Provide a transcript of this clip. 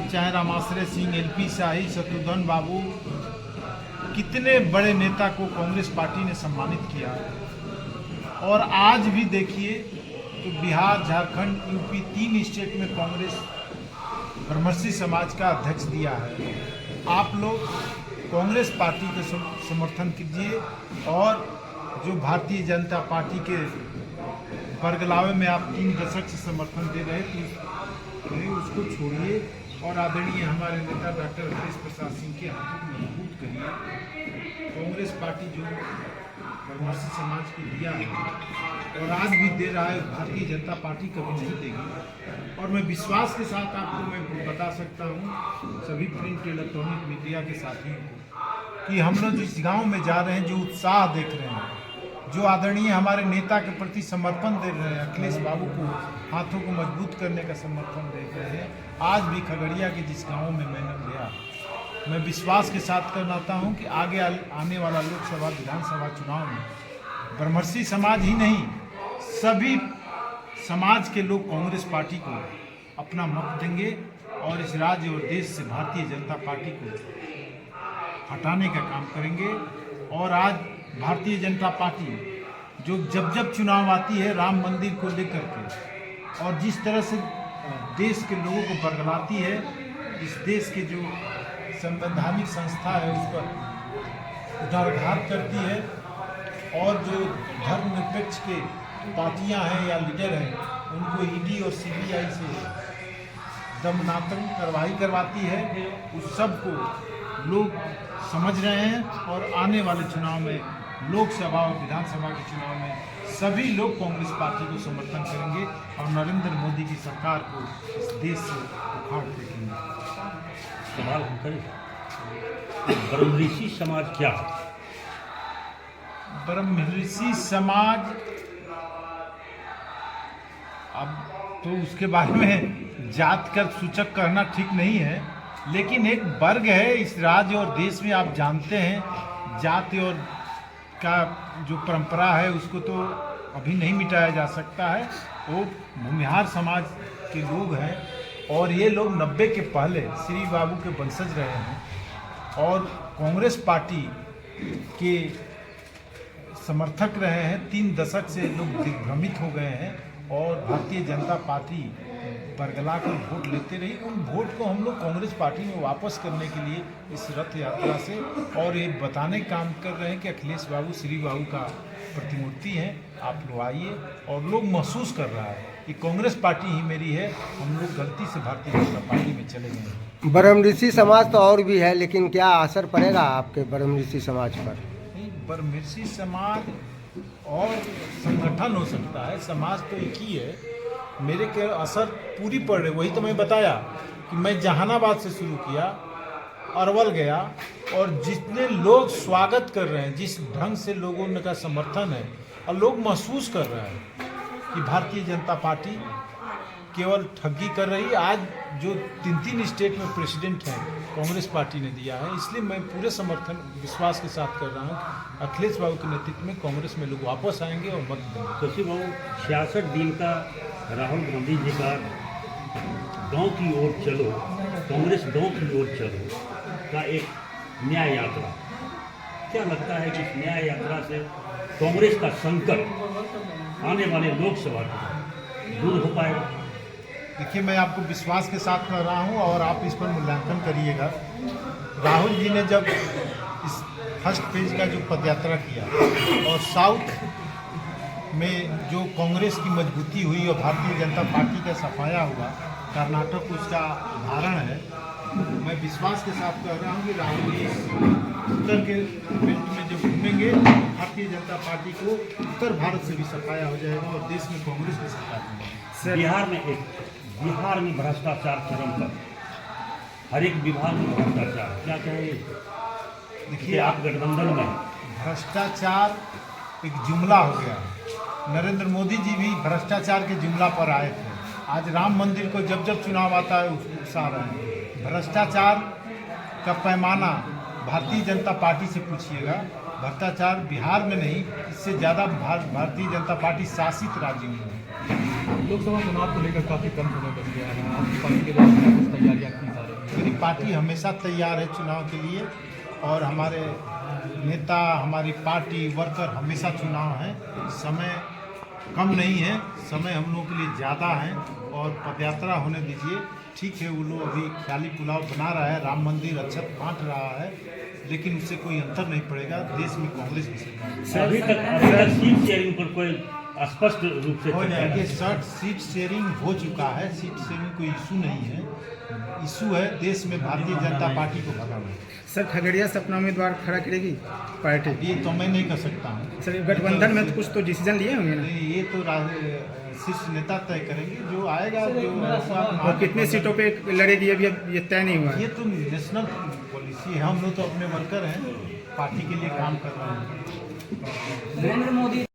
चाहे रामाश्रय सिंह, एलपी शाही, शत्रुघ्न बाबू, कितने बड़े नेता को कांग्रेस पार्टी ने सम्मानित किया। और आज भी देखिए तो बिहार, झारखंड, यूपी, 3 स्टेट में कांग्रेस ब्रह्मर्षि समाज का अध्यक्ष दिया है। आप लोग कांग्रेस पार्टी को समर्थन कीजिए और जो भारतीय जनता पार्टी के बरगलावे में आप 3 दशक से समर्थन दे रहे थे उसको छोड़िए और आदरणीय हमारे नेता डॉक्टर अखिलेश प्रसाद सिंह के हाथों को मजबूत करिए। कांग्रेस पार्टी जो ब्रह्मर्षि समाज को दिया है और आज भी दे रहा है, भारतीय जनता पार्टी कभी नहीं देगी। और मैं विश्वास के साथ आपको मैं बता सकता हूँ, सभी प्रिंट इलेक्ट्रॉनिक मीडिया के साथियों को, कि हम लोग जिस गाँव में जा रहे हैं, जो उत्साह देख रहे हैं, जो आदरणीय हमारे नेता के प्रति समर्पण दे रहे हैं, अखिलेश बाबू को हाथों को मजबूत करने का समर्थन दे रहे हैं। आज भी खगड़िया के जिस गांव में मैंने गया, मैं विश्वास के साथ कहता हूं कि आगे आने वाला लोकसभा विधानसभा चुनाव में ब्रह्मर्षि समाज ही नहीं, सभी समाज के लोग कांग्रेस पार्टी को अपना मत देंगे और इस राज्य और देश से भारतीय जनता पार्टी को हटाने का काम करेंगे। और आज भारतीय जनता पार्टी जो जब चुनाव आती है राम मंदिर को लेकर के, और जिस तरह से देश के लोगों को बरगलाती है, इस देश के जो संवैधानिक संस्था है उस पर उदारघात करती है, और जो धर्मनिरपेक्ष के पार्टियां हैं या लीडर हैं उनको ईडी और सीबीआई से दमनात्मक कार्रवाई करवाती है, उस सब को लोग समझ रहे हैं। और आने वाले चुनाव में, लोकसभा और विधानसभा के चुनाव में सभी लोग कांग्रेस पार्टी को समर्थन करेंगे और नरेंद्र मोदी की सरकार को इस देश से उखाड़ फेंकेंगे। सवाल हम करें, ब्रह्मर्षि समाज क्या है? ब्रह्मर्षि समाज, अब तो उसके बारे में जात कर सूचक कहना ठीक नहीं है, लेकिन एक वर्ग है इस राज्य और देश में। आप जानते हैं जाति और का जो परंपरा है उसको तो अभी नहीं मिटाया जा सकता है। वो भूमिहार समाज के लोग हैं और ये लोग 90 के पहले श्री बाबू के वंशज रहे हैं और कांग्रेस पार्टी के समर्थक रहे हैं। 3 दशक से लोग दिग्भ्रमित हो गए हैं और भारतीय जनता पार्टी बरगला कर वोट लेते रही। उन वोट को हम लोग कांग्रेस पार्टी में वापस करने के लिए इस रथ यात्रा से और ये बताने का काम कर रहे हैं कि अखिलेश बाबू श्री बाबू का प्रतिमूर्ति है, आप लोग आइए। और लोग महसूस कर रहा है कि कांग्रेस पार्टी ही मेरी है, हम लोग गलती से भारतीय जनता पार्टी में चले गए हैं। ब्रह्मर्षि समाज तो और भी है, लेकिन क्या असर पड़ेगा आपके ब्रह्मर्षि समाज पर? ब्रह्मर्षि समाज और संगठन हो सकता है, समाज तो एक ही है। मेरे के असर पूरी पड़ रहे, वही तो मैं बताया कि मैं जहानाबाद से शुरू किया, अरवल गया, और जितने लोग स्वागत कर रहे हैं, जिस ढंग से लोगों का समर्थन है, और लोग महसूस कर रहे हैं कि भारतीय जनता पार्टी केवल ठगी कर रही है। आज जो 3 स्टेट में प्रेसिडेंट हैं कांग्रेस पार्टी ने दिया है, इसलिए मैं पूरे समर्थन विश्वास के साथ कर रहा हूँ कि अखिलेश बाबू के नेतृत्व में कांग्रेस में लोग वापस आएंगे और मत देंगे। शशि बाबू, 66 दिन का राहुल गांधी जी का गांव की ओर चलो, कांग्रेस गांव की ओर चलो का एक न्याय यात्रा, क्या लगता है कि इस न्याय यात्रा से कांग्रेस का संकट आने वाले लोकसभा में दूर हो पाएगा? देखिए, मैं आपको विश्वास के साथ कर रहा हूँ और आप इस पर मूल्यांकन करिएगा। राहुल जी ने जब इस फर्स्ट फेज का जो पदयात्रा किया और साउथ में जो कांग्रेस की मजबूती हुई और भारतीय जनता पार्टी का सफाया हुआ, कर्नाटक उसका उदाहरण है। मैं विश्वास के साथ कह रहा हूँ कि राहुल जी उत्तर के बेल्ट में जब घूमेंगे, भारतीय जनता पार्टी को उत्तर भारत से भी सफाया हो जाएगा और देश में कांग्रेस की सरकार होगी। बिहार में भ्रष्टाचार चरम पर, हर एक विभाग में भ्रष्टाचार, क्या कहेंगे? देखिए, आप गठबंधन में भ्रष्टाचार एक जुमला हो गया। नरेंद्र मोदी जी भी भ्रष्टाचार के जुमला पर आए थे। आज राम मंदिर को जब चुनाव आता है उकसा रहे हैं। भ्रष्टाचार का पैमाना भारतीय जनता पार्टी से पूछिएगा। भ्रष्टाचार बिहार में नहीं, इससे ज़्यादा भारतीय जनता पार्टी शासित राज्यों में है। लोकसभा चुनाव को लेकर काफ़ी कम समय बच गया है, आपकी पार्टी के द्वारा कुछ तैयारियां की जा पार्टी हमेशा तैयार है चुनाव के लिए और हमारे नेता, हमारी पार्टी, वर्कर हमेशा चुनाव है। समय कम नहीं है, समय हम लोगों के लिए ज़्यादा है और पदयात्रा होने दीजिए। ठीक है, वो लोग अभी ख्याली पुलाव बना रहा है, राम मंदिर अक्षत बांट रहा है, लेकिन उससे कोई अंतर नहीं पड़ेगा। देश में कांग्रेस की सरकार अभी तक सीट शेयरिंग पर कोई स्पष्ट रूप से हो चर्चा जाएगी। नहीं। सीट शेयरिंग हो चुका है, सीट शेयरिंग कोई इशू नहीं है। इशू है देश में भारतीय जनता पार्टी को भगाना। सर खगड़िया से अपना उम्मीदवार खड़ा करेगी पार्टी? ये तो मैं नहीं कर सकता हूँ। सर गठबंधन में तो कुछ तो डिसीजन लिए होंगे ना? ये तो शीर्ष नेता तय करेंगे, जो आएगा जो और कितने सीटों पे लड़ेगी अभी ये तय नहीं हुआ है। ये तो नेशनल पॉलिसी है। हम लोग तो अपने वर्कर हैं, पार्टी के लिए काम कर रहे हैं। नरेंद्र मोदी